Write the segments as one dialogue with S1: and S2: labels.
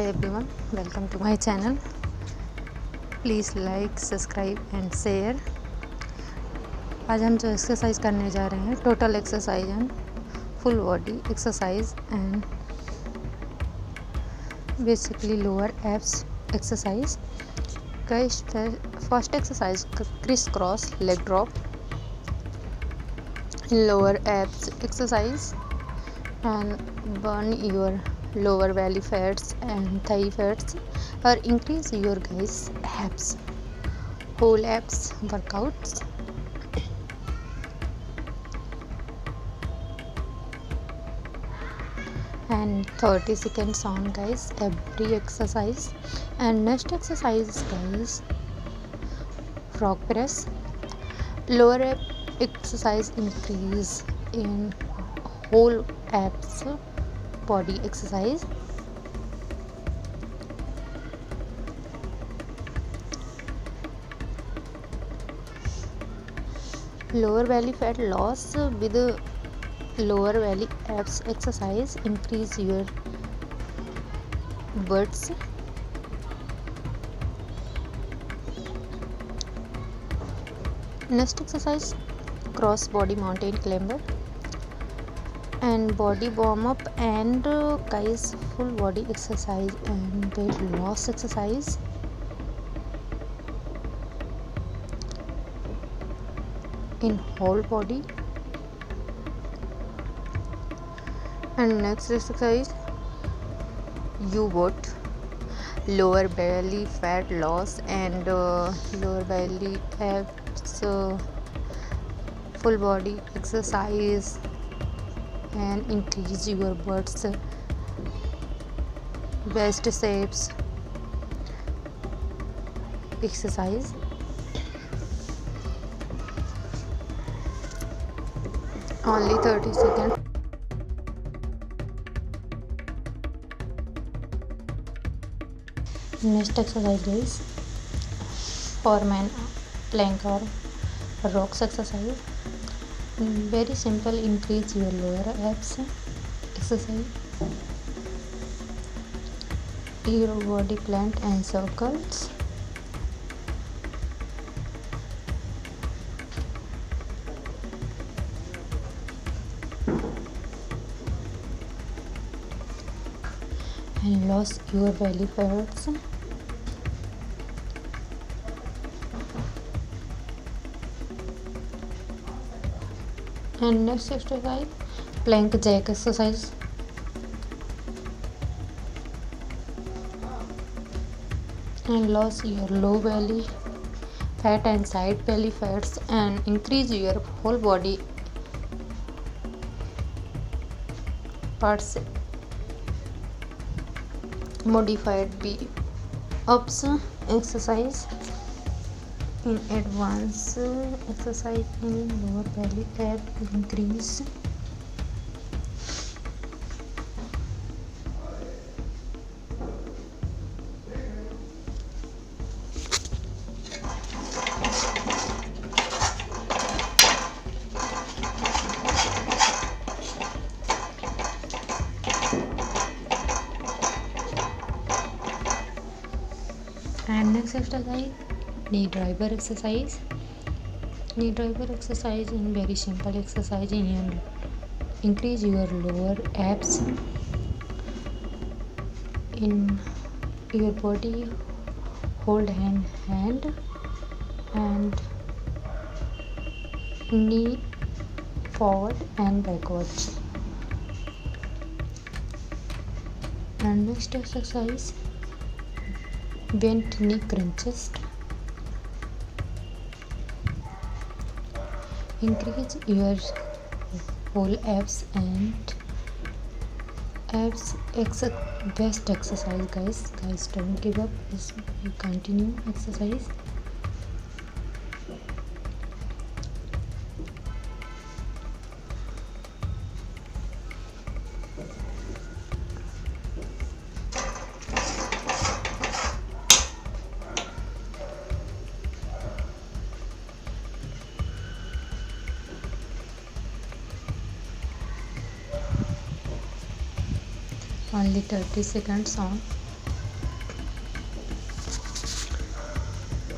S1: Hi everyone, welcome to my channel. Please like, subscribe and share. आज हम जो exercise करने जा रहे हैं total exercise and full body exercise and basically lower abs exercise. First exercise criss cross leg drop in lower abs exercise and burn your lower belly fats and thigh fats or increase your guys abs whole abs workouts. And 30 seconds on guys every exercise. And next exercise guys, frog press. Lower ab exercise increase in whole abs body exercise. Lower belly fat loss with lower belly abs exercise increase your butts. Next exercise, cross body mountain climber and body warm up and guys full body exercise and weight loss exercise. In whole body. And next exercise, U-boat. Lower belly fat loss and lower belly abs full body exercise and increase your butt's best shapes exercise. Only 30 seconds. Next exercise is foreman plank or rocks exercise. Very simple, increase your lower abs exercise. Your body plant and circles. And lose your belly fats. And next exercise, plank jack exercise. And lose your low belly fat and side belly fats and increase your whole body parts. Modified ups exercise. In advance exercise in lower belly ab increase. And next exercise, knee driver exercise. Knee driver exercise in very simple exercise and increase your lower abs in your body. Hold hand and knee forward and backwards. And next exercise, bent knee crunches. Increase your whole abs and abs best exercise guys don't give up, you continue exercise. Only 30 seconds on.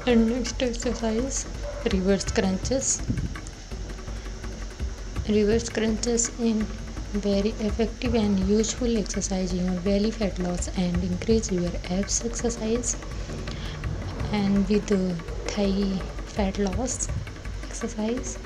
S1: And next exercise, reverse crunches. Reverse crunches in very effective and useful exercise in your belly fat loss and increase your abs exercise, and with thigh fat loss exercise.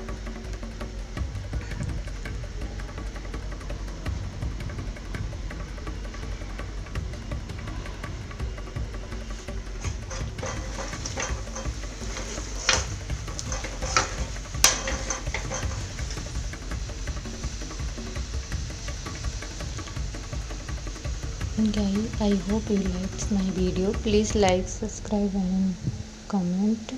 S1: Guys, I hope you liked my video. Please like, subscribe and comment.